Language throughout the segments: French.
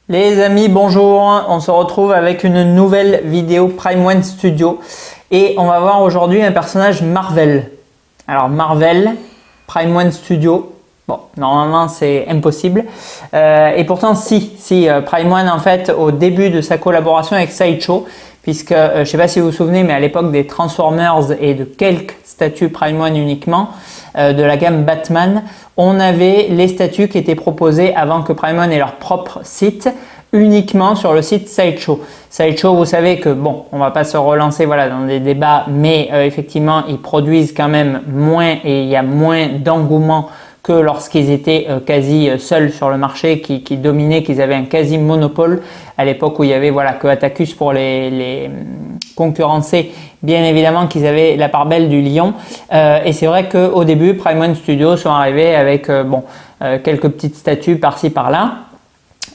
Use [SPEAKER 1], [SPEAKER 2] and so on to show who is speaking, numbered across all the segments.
[SPEAKER 1] Les amis, bonjour, on se retrouve avec une nouvelle vidéo Prime One Studio et on va voir aujourd'hui un personnage Marvel. Alors Marvel, Prime One Studio, bon normalement c'est impossible et pourtant si Prime One en fait au début de sa collaboration avec Sideshow, puisque je ne sais pas si vous vous souvenez mais à l'époque des Transformers et de quelques statues Prime One uniquement, de la gamme Batman, on avait les statues qui étaient proposées avant que Prime One ait leur propre site, uniquement sur le site Sideshow. Sideshow, vous savez que bon, on va pas se relancer voilà dans des débats, mais effectivement ils produisent quand même moins et il y a moins d'engouement que lorsqu'ils étaient quasi seuls sur le marché, qui dominaient, qu'ils avaient un quasi monopole à l'époque où il y avait voilà que Atacus pour les concurrencer, bien évidemment qu'ils avaient la part belle du lion. Et c'est vrai qu'au début, Prime One Studios sont arrivés avec quelques petites statues par-ci par-là.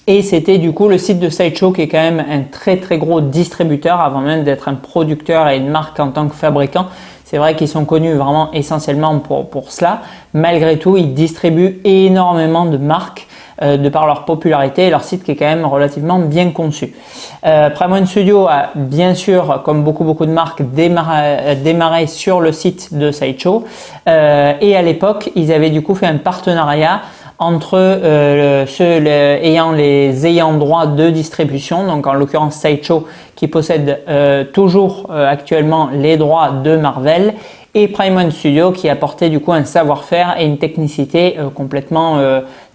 [SPEAKER 1] Et c'était du coup le site de Sideshow qui est quand même un très gros distributeur avant même d'être un producteur et une marque en tant que fabricant. C'est vrai qu'ils sont connus vraiment essentiellement pour cela. Malgré tout, ils distribuent énormément de marques de par leur popularité et leur site qui est quand même relativement bien conçu. Prime One Studio a bien sûr, comme beaucoup de marques, démarré sur le site de Sideshow. Et à l'époque, ils avaient du coup fait un partenariat entre ceux ayant les ayants droit de distribution, donc en l'occurrence Sideshow qui possède toujours actuellement les droits de Marvel, et Prime One Studio qui apportait du coup un savoir-faire et une technicité complètement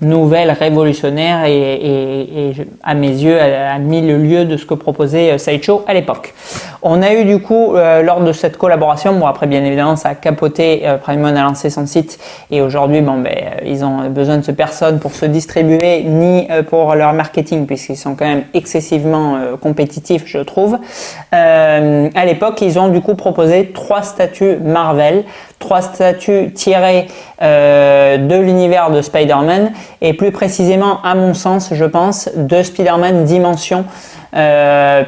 [SPEAKER 1] nouvelle, révolutionnaire et à mes yeux a mis le lieu de ce que proposait Sideshow à l'époque. On a eu du coup lors de cette collaboration, bon après bien évidemment ça a capoté, Prime One a lancé son site et aujourd'hui ils ont besoin de personne pour se distribuer ni pour leur marketing puisqu'ils sont quand même excessivement compétitifs je trouve. À l'époque ils ont du coup proposé 3 statues Marvel, 3 statues tirées de l'univers de Spider-Man et plus précisément à mon sens je pense de Spider-Man Dimension,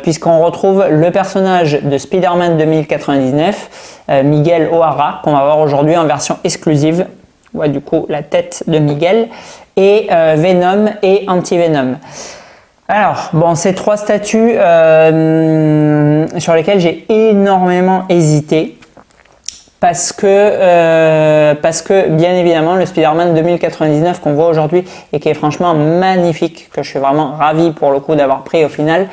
[SPEAKER 1] puisqu'on retrouve le personnage de Spider-Man 2099, Miguel O'Hara, qu'on va voir aujourd'hui en version exclusive. On voit du coup la tête de Miguel et Venom et Anti-Venom. Alors, bon, ces 3 statues sur lesquelles j'ai énormément hésité. Parce que bien évidemment le Spider-Man 2099 qu'on voit aujourd'hui et qui est franchement magnifique, que je suis vraiment ravi pour le coup d'avoir pris au final,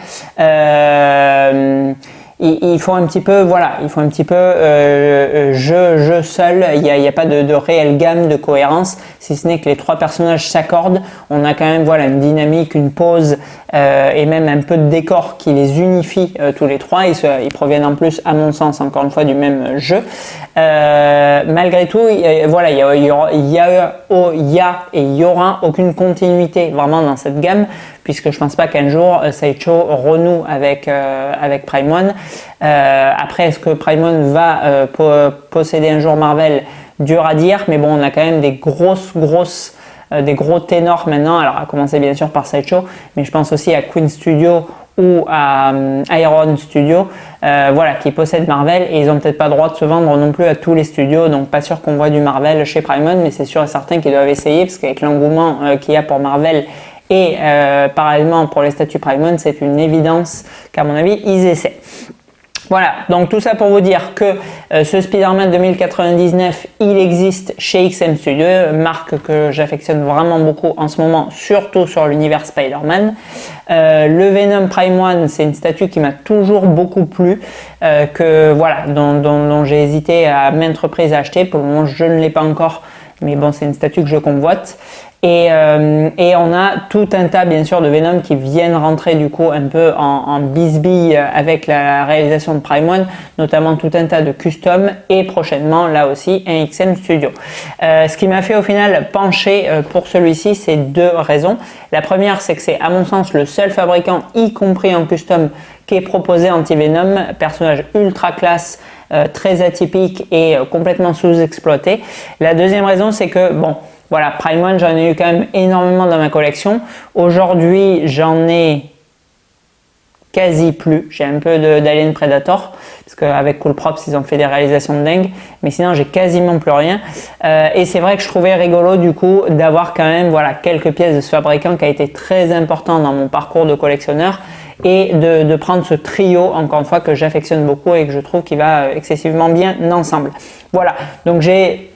[SPEAKER 1] il faut un petit peu jeu seul, il y a pas de réelle gamme de cohérence, si ce n'est que les 3 personnages s'accordent. On a quand même voilà une dynamique, une pose et même un peu de décor qui les unifie tous les 3. Ils proviennent en plus à mon sens encore une fois du même jeu. Malgré tout, voilà, il y a et il y aura aucune continuité vraiment dans cette gamme, puisque je pense pas qu'un jour Sideshow renoue avec Prime One. Après, est-ce que Prime One va posséder un jour Marvel? Dur à dire, mais bon, on a quand même des des gros ténors maintenant, alors à commencer bien sûr par Sideshow, mais je pense aussi à Queen Studio ou à Iron Studio, voilà, qui possèdent Marvel et ils ont peut-être pas le droit de se vendre non plus à tous les studios, donc pas sûr qu'on voit du Marvel chez Prime One, mais c'est sûr et certain qu'ils doivent essayer, parce qu'avec l'engouement qu'il y a pour Marvel et parallèlement pour les statues Prime One, c'est une évidence qu'à mon avis ils essaient. Voilà, donc tout ça pour vous dire que ce Spider-Man 2099, il existe chez XM Studio, marque que j'affectionne vraiment beaucoup en ce moment, surtout sur l'univers Spider-Man. Le Venom Prime One, c'est une statue qui m'a toujours beaucoup plu, dont j'ai hésité à maintes reprises à acheter. Pour le moment, je ne l'ai pas encore, mais bon, c'est une statue que je convoite. Et on a tout un tas bien sûr de Venom qui viennent rentrer du coup un peu en bisbille avec la réalisation de Prime One, notamment tout un tas de custom et prochainement là aussi un XM Studio. Ce qui m'a fait au final pencher pour celui-ci, c'est 2 raisons. La première, c'est que c'est à mon sens le seul fabricant, y compris en custom, qui est proposé Anti-Venom, personnage ultra classe, très atypique et complètement sous-exploité. La deuxième raison, c'est que bon, voilà, Prime One, j'en ai eu quand même énormément dans ma collection. Aujourd'hui, j'en ai quasi plus. J'ai un peu d'Alien Predator, parce qu'avec Cool Props, ils ont fait des réalisations de dingue, mais sinon j'ai quasiment plus rien. Et c'est vrai que je trouvais rigolo du coup d'avoir quand même voilà, quelques pièces de ce fabricant qui a été très important dans mon parcours de collectionneur, et de prendre ce trio, encore une fois, que j'affectionne beaucoup et que je trouve qui va excessivement bien ensemble. Voilà, donc j'ai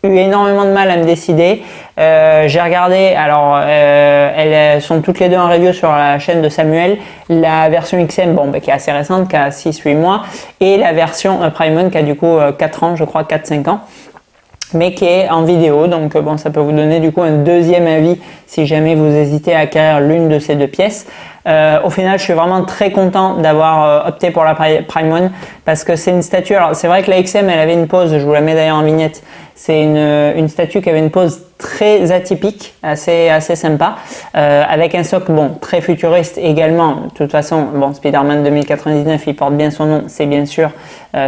[SPEAKER 1] eu énormément de mal à me décider. J'ai regardé, alors elles sont toutes les deux en review sur la chaîne de Samuel, la version XM bon, qui est assez récente, qui a 6-8 mois, et la version Prime One qui a du coup 4 ans, je crois 4-5 ans, mais qui est en vidéo, donc bon, ça peut vous donner du coup un deuxième avis si jamais vous hésitez à acquérir l'une de ces deux pièces. Au final, je suis vraiment très content d'avoir opté pour la Prime One, parce que c'est une statue, alors c'est vrai que la XM elle avait une pose, je vous la mets d'ailleurs en vignette, c'est une statue qui avait une pose très atypique, assez sympa, avec un socle bon, très futuriste également. De toute façon, bon, Spider-Man 2099, il porte bien son nom, c'est bien sûr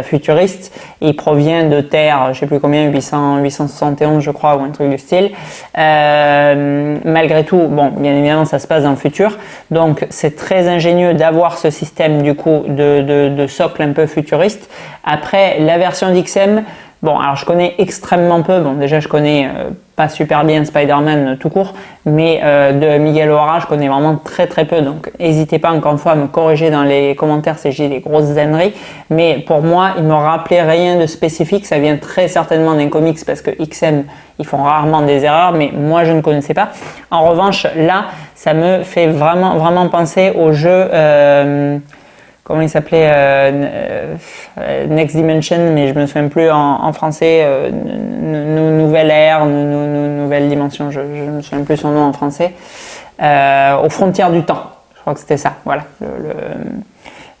[SPEAKER 1] futuriste. Il provient de Terre, je sais plus combien, 871 je crois, ou un truc du style. Malgré tout, bon, bien évidemment, ça se passe dans le futur, donc c'est très ingénieux d'avoir ce système du coup de socle un peu futuriste. Après, la version d'XM, bon, alors je connais extrêmement peu. Bon, déjà, je connais pas super bien Spider-Man tout court, mais de Miguel O'Hara, je connais vraiment très peu. Donc, n'hésitez pas encore une fois à me corriger dans les commentaires si j'ai des grosses âneries. Mais pour moi, il me rappelait rien de spécifique. Ça vient très certainement d'un comics parce que XM, ils font rarement des erreurs, mais moi, je ne connaissais pas. En revanche, là, ça me fait vraiment penser au jeu. Comment il s'appelait Next Dimension, mais je me souviens plus en français, Nouvelle Ère, Nouvelle Dimension, je me souviens plus son nom en français, aux frontières du temps, je crois que c'était ça, voilà,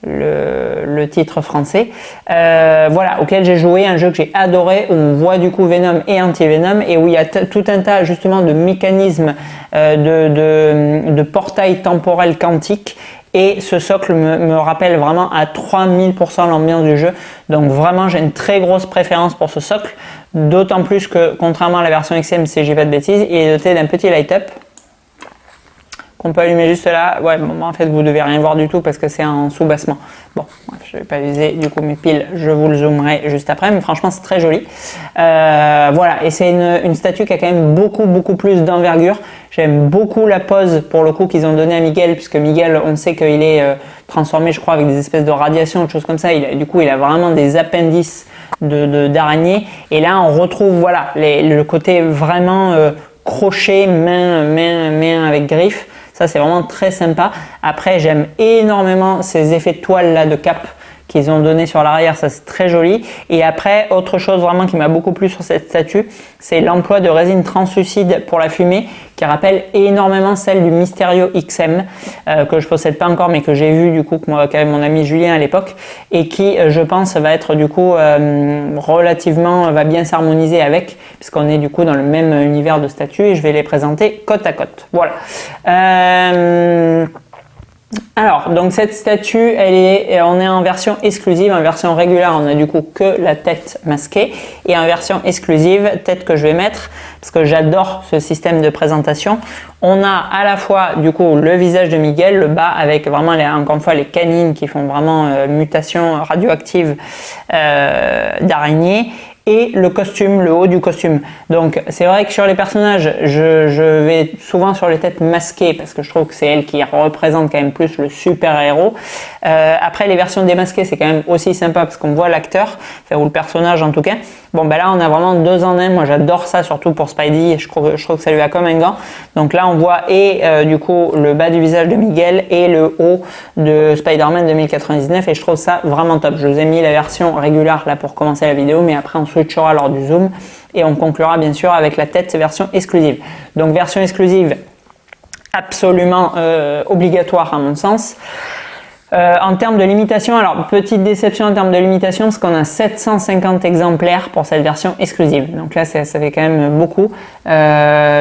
[SPEAKER 1] le titre français, voilà, auquel j'ai joué, un jeu que j'ai adoré, où on voit du coup Venom et Anti-Venom, et où il y a tout un tas justement de mécanismes de portail temporel quantique. Et ce socle me rappelle vraiment à 3000% l'ambiance du jeu. Donc vraiment, j'ai une très grosse préférence pour ce socle. D'autant plus que, contrairement à la version XM, si je dis pas de bêtises, il est doté d'un petit light-up qu'on peut allumer juste là. Ouais, bon, en fait, vous devez rien voir du tout parce que c'est en sous-bassement. Bon, bref, je vais pas user du coup mes piles, je vous le zoomerai juste après, mais franchement, c'est très joli. Voilà, et c'est une statue qui a quand même beaucoup plus d'envergure. J'aime beaucoup la pose, pour le coup, qu'ils ont donnée à Miguel, puisque Miguel, on sait qu'il est transformé, je crois, avec des espèces de radiations, des choses comme ça. Du coup, il a vraiment des appendices d'araignées. Et là, on retrouve, voilà, le côté vraiment crochet, main avec griffes. Ça, c'est vraiment très sympa. Après, j'aime énormément ces effets de toile là de cap qu'ils ont donné sur l'arrière, ça c'est très joli. Et après, autre chose vraiment qui m'a beaucoup plu sur cette statue, c'est l'emploi de résine translucide pour la fumée, qui rappelle énormément celle du Mysterio XM, que je possède pas encore, mais que j'ai vu du coup qu'avec mon ami Julien à l'époque, et qui, je pense, va être du coup relativement, va bien s'harmoniser avec, puisqu'on est du coup dans le même univers de statues, et je vais les présenter côte à côte. Voilà. Alors, donc cette statue, on est en version exclusive, en version régulière, on a du coup que la tête masquée, et en version exclusive, tête que je vais mettre, parce que j'adore ce système de présentation. On a à la fois du coup le visage de Miguel, le bas avec vraiment encore une fois les canines qui font vraiment mutation radioactive d'araignée, et le costume, le haut du costume. Donc c'est vrai que sur les personnages, je vais souvent sur les têtes masquées parce que je trouve que c'est elles qui représentent quand même plus le super-héros. Après les versions démasquées, c'est quand même aussi sympa parce qu'on voit l'acteur, enfin, ou le personnage en tout cas. Bon ben là on a vraiment deux en un, moi j'adore ça surtout pour Spidey, je trouve que ça lui va comme un gant. Donc là on voit du coup le bas du visage de Miguel et le haut de Spider-Man 2099 et je trouve ça vraiment top. Je vous ai mis la version régulière là pour commencer la vidéo, mais après on switchera lors du zoom et on conclura bien sûr avec la tête version exclusive. Donc version exclusive absolument obligatoire à mon sens. En termes de limitation, alors petite déception en termes de limitation parce qu'on a 750 exemplaires pour cette version exclusive. Donc là ça fait quand même beaucoup.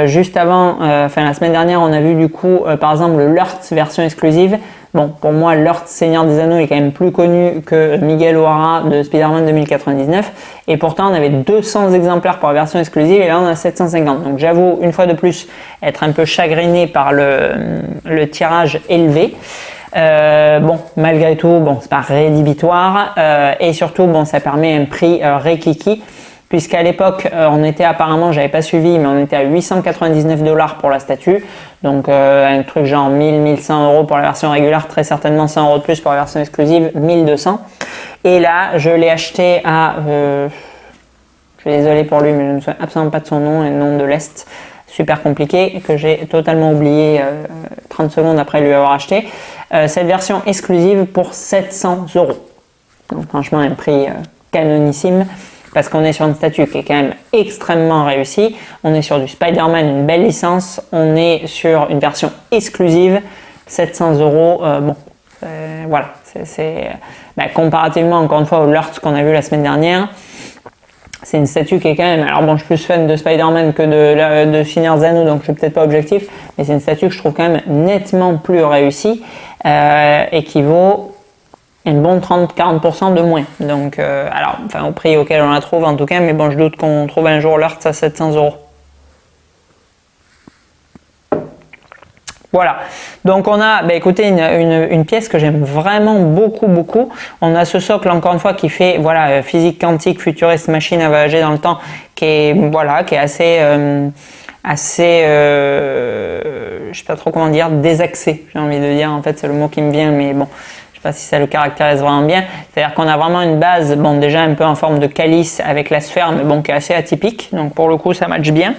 [SPEAKER 1] Juste avant, enfin la semaine dernière, on a vu du coup par exemple le Lurtz version exclusive. Bon, pour moi, Lurtz Seigneur des Anneaux est quand même plus connu que Miguel O'Hara de Spider-Man 2099. Et pourtant, on avait 200 exemplaires pour la version exclusive et là, on a 750. Donc j'avoue, une fois de plus, être un peu chagriné par le tirage élevé. Bon, malgré tout, bon, c'est pas rédhibitoire et surtout, bon, ça permet un prix rikiki. Puisqu'à l'époque, on était apparemment, j'avais pas suivi, mais on était à 899 $ pour la statue. Donc un truc genre 1000-1100 € pour la version régulière, très certainement 100 € de plus pour la version exclusive, 1200. Et là, je l'ai acheté à... je suis désolé pour lui, mais je ne me souviens absolument pas de son nom et le nom de l'Est. Super compliqué, que j'ai totalement oublié 30 secondes après lui avoir acheté. Cette version exclusive pour 700 €. Donc franchement, un prix canonissime. Parce qu'on est sur une statue qui est quand même extrêmement réussie. On est sur du Spider-Man, une belle licence. On est sur une version exclusive, 700 €. Bon, voilà. Comparativement, encore une fois, au Lurtz qu'on a vu la semaine dernière, c'est une statue qui est quand même... Alors bon, je suis plus fan de Spider-Man que de Shinner Zanu, donc je suis peut-être pas objectif. Mais c'est une statue que je trouve quand même nettement plus réussie et qui vaut... une bonne 30-40% de moins. Donc, au prix auquel on la trouve en tout cas, mais bon, je doute qu'on trouve un jour l'Hertz à 700 €. Voilà. Donc, on a, écoutez, une pièce que j'aime vraiment beaucoup. On a ce socle, encore une fois, qui fait, voilà, physique quantique, futuriste, machine à voyager dans le temps, qui est assez, je sais pas trop comment dire, désaxé. J'ai envie de dire, en fait, c'est le mot qui me vient, mais bon. Je sais pas si ça le caractérise vraiment bien. C'est-à-dire qu'on a vraiment une base, bon, déjà un peu en forme de calice avec la sphère, mais bon, qui est assez atypique. Donc pour le coup, ça matche bien.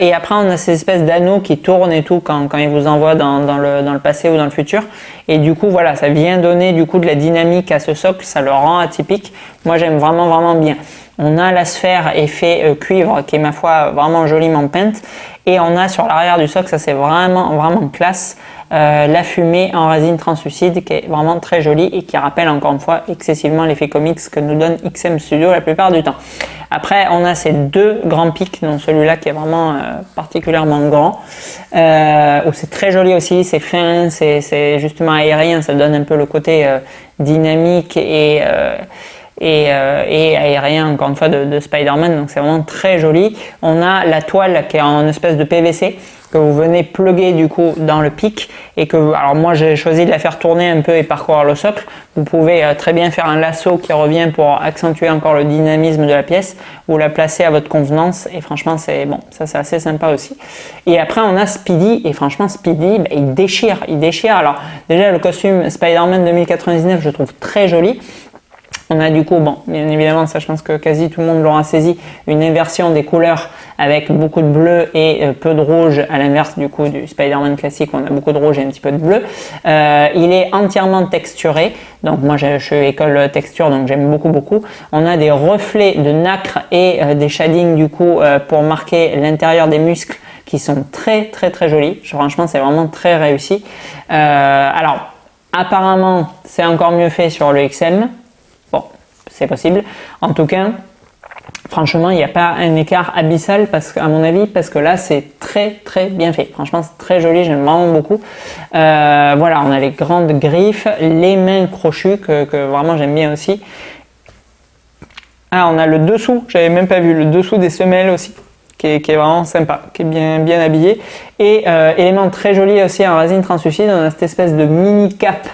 [SPEAKER 1] Et après, on a ces espèces d'anneaux qui tournent et tout quand ils vous envoient dans le passé ou dans le futur. Et du coup, voilà, ça vient donner du coup de la dynamique à ce socle. Ça le rend atypique. Moi, j'aime vraiment bien. On a la sphère effet cuivre qui est, ma foi, vraiment joliment peinte. Et on a sur l'arrière du socle, ça c'est vraiment classe, la fumée en résine translucide qui est vraiment très jolie et qui rappelle encore une fois excessivement l'effet comics que nous donne XM Studio la plupart du temps. Après, on a ces deux grands pics, dont celui-là qui est vraiment particulièrement grand, où c'est très joli aussi, c'est fin, c'est justement aérien, ça donne un peu le côté dynamique et aérien encore une fois de Spider-Man, donc c'est vraiment très joli. On a la toile qui est en espèce de PVC que vous venez plugger du coup dans le pic et que, alors moi j'ai choisi de la faire tourner un peu et parcourir le socle. Vous pouvez très bien faire un lasso qui revient pour accentuer encore le dynamisme de la pièce ou la placer à votre convenance et franchement c'est bon, ça c'est assez sympa aussi. Et après on a Speedy et franchement Speedy il déchire. Alors déjà le costume Spider-Man 2099 je trouve très joli. On a du coup, bon, bien évidemment, ça je pense que quasi tout le monde l'aura saisi, une inversion des couleurs avec beaucoup de bleu et peu de rouge, à l'inverse du coup du Spider-Man classique où on a beaucoup de rouge et un petit peu de bleu. Il est entièrement texturé, donc moi je suis école texture donc j'aime beaucoup. On a des reflets de nacre et des shadings du coup pour marquer l'intérieur des muscles qui sont très jolis. Franchement, c'est vraiment très réussi. Alors, apparemment, c'est encore mieux fait sur le XM. C'est possible. En tout cas, franchement, il n'y a pas un écart abyssal à mon avis, parce que là, c'est très bien fait. Franchement, c'est très joli, j'aime vraiment beaucoup. Voilà, on a les grandes griffes, les mains crochues que vraiment j'aime bien aussi. Ah, on a le dessous, j'avais même pas vu, le dessous des semelles aussi, qui est vraiment sympa, qui est bien habillé. Et élément très joli aussi en résine translucide, on a cette espèce de mini cape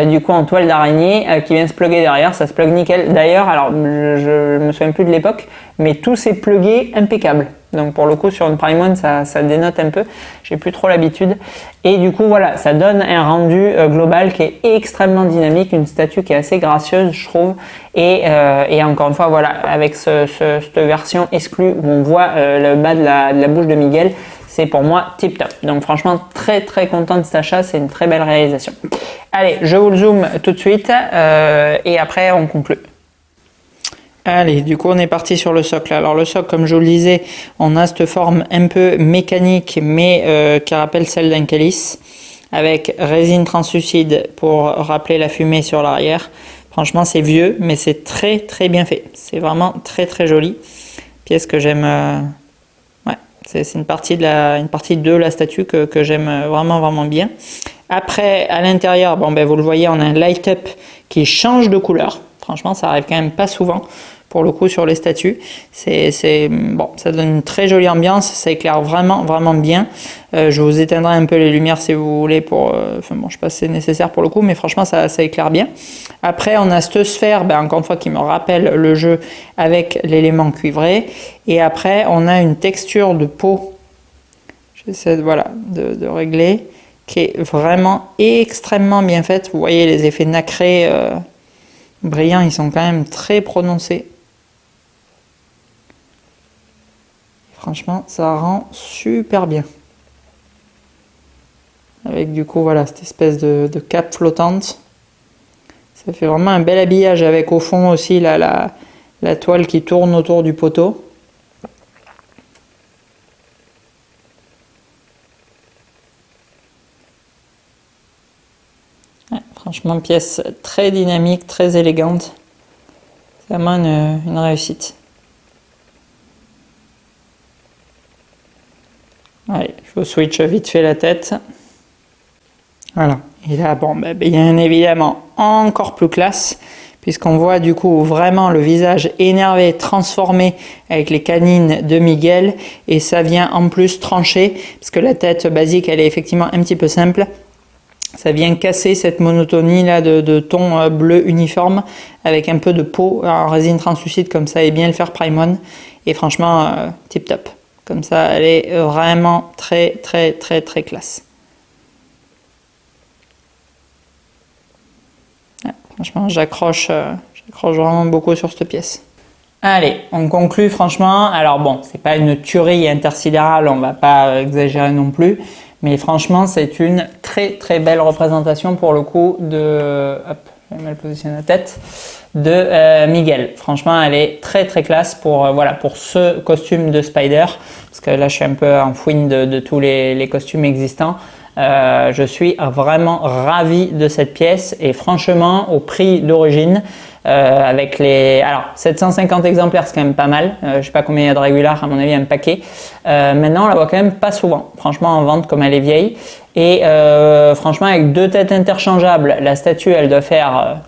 [SPEAKER 1] du coup en toile d'araignée qui vient se plugger derrière, ça se plug nickel. D'ailleurs, alors je me souviens plus de l'époque, mais tout s'est plugué impeccable. Donc pour le coup sur une Prime One ça dénote un peu, j'ai plus trop l'habitude. Et du coup voilà, ça donne un rendu global qui est extrêmement dynamique, une statue qui est assez gracieuse je trouve. Et encore une fois voilà, avec cette version exclue où on voit le bas de la bouche de Miguel, c'est pour moi tip top. Donc franchement très content de cet achat, c'est une très belle réalisation. Allez, je vous le zoome tout de suite et après on conclut. Allez, du coup on est parti sur le socle. Alors le socle, comme je vous le disais, on a cette forme un peu mécanique mais qui rappelle celle d'un calice avec résine translucide pour rappeler la fumée sur l'arrière. Franchement c'est vieux mais c'est très bien fait. C'est vraiment très joli. Pièce que j'aime. C'est une partie de la statue que j'aime vraiment bien. Après, à l'intérieur, bon, vous le voyez, on a un light-up qui change de couleur. Franchement, ça arrive quand même pas souvent pour le coup sur les statues. Bon, ça donne une très jolie ambiance, ça éclaire vraiment bien. Je vous éteindrai un peu les lumières si vous voulez pour... enfin bon, je sais pas si c'est nécessaire pour le coup, mais franchement ça éclaire bien. Après on a cette sphère, encore une fois qui me rappelle le jeu avec l'élément cuivré. Et après on a une texture de peau, j'essaie de régler, qui est vraiment extrêmement bien faite. Vous voyez les effets nacrés brillants, ils sont quand même très prononcés. Franchement, ça rend super bien. Avec du coup, voilà, cette espèce de cape flottante. Ça fait vraiment un bel habillage avec au fond aussi la toile qui tourne autour du poteau. Ouais, franchement, pièce très dynamique, très élégante. C'est vraiment une réussite. Allez, je vous switch vite fait la tête. Voilà. Et là, bon, bien évidemment, encore plus classe, puisqu'on voit du coup vraiment le visage énervé, transformé avec les canines de Miguel, et ça vient en plus trancher, parce que la tête basique, elle est effectivement un petit peu simple. Ça vient casser cette monotonie là de ton bleu uniforme, avec un peu de peau en résine translucide comme ça, et bien le faire Prime One. Et franchement, tip top. Comme ça, elle est vraiment très classe. Ouais, franchement, j'accroche vraiment beaucoup sur cette pièce. Allez, on conclut franchement. Alors bon, c'est pas une tuerie intersidérale, on va pas exagérer non plus. Mais franchement, c'est une très belle représentation pour le coup de... Hop, j'ai mal positionné la tête. De Miguel. Franchement, elle est très classe pour pour ce costume de Spider, parce que là je suis un peu en fouine de tous les costumes existants. Je suis vraiment ravi de cette pièce, et franchement au prix d'origine, avec les 750 exemplaires, c'est quand même pas mal. Je sais pas combien il y a de régulars, à mon avis un paquet. Maintenant on la voit quand même pas souvent, franchement, en vente, comme elle est vieille. Et franchement, avec deux têtes interchangeables, la statue elle doit faire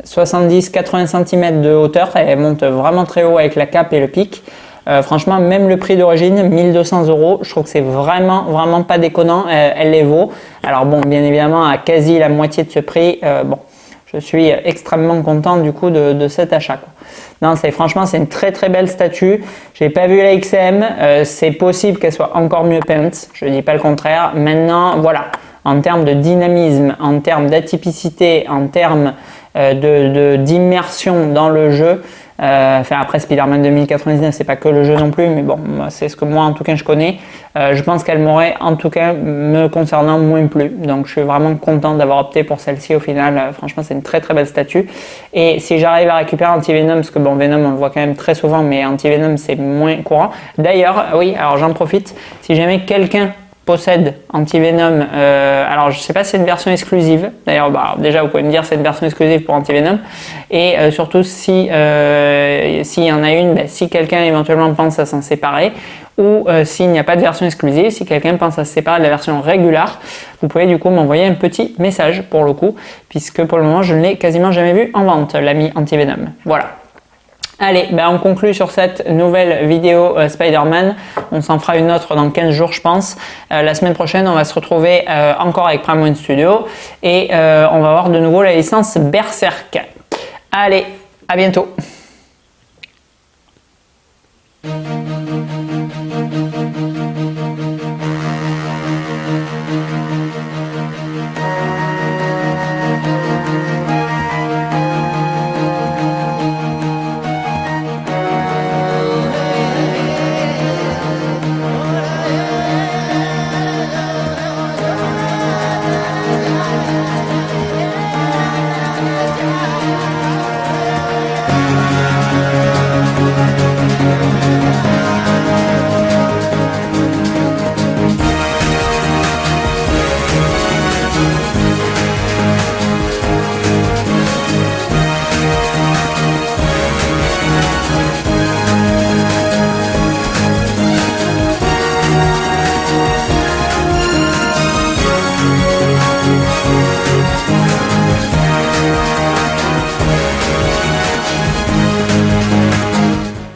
[SPEAKER 1] 70-80 cm de hauteur, elle monte vraiment très haut avec la cape et le pic. Franchement, même le prix d'origine, 1200 €, je trouve que c'est vraiment pas déconnant, elle les vaut. Alors bon, bien évidemment, à quasi la moitié de ce prix, bon, je suis extrêmement content du coup de cet achat, quoi. Non, franchement, c'est une très belle statue. J'ai pas vu la XM, c'est possible qu'elle soit encore mieux peinte, je dis pas le contraire. Maintenant, voilà, en termes de dynamisme, en termes d'atypicité, en termes d'immersion dans le jeu. Enfin, après Spider-Man 2099, c'est pas que le jeu non plus, mais bon, c'est ce que moi en tout cas je connais. Je pense qu'elle m'aurait en tout cas, me concernant, moins plu. Donc je suis vraiment content d'avoir opté pour celle-ci au final. Franchement, c'est une très belle statue. Et si j'arrive à récupérer Anti-Venom, parce que bon, Venom on le voit quand même très souvent, mais Anti-Venom c'est moins courant. D'ailleurs, oui, alors j'en profite, si jamais quelqu'un possède Anti-Venom, alors je sais pas si c'est une version exclusive, d'ailleurs déjà vous pouvez me dire si c'est une version exclusive pour Anti-Venom, et surtout si s'il y en a une, si quelqu'un éventuellement pense à s'en séparer, ou s'il n'y a pas de version exclusive, si quelqu'un pense à se séparer de la version régulière, vous pouvez du coup m'envoyer un petit message pour le coup, puisque pour le moment je ne l'ai quasiment jamais vu en vente, l'ami Anti-Venom. Voilà. Allez, on conclut sur cette nouvelle vidéo Spider-Man. On s'en fera une autre dans 15 jours, je pense. La semaine prochaine, on va se retrouver encore avec Prime One Studio, et on va voir de nouveau la licence Berserk. Allez, à bientôt.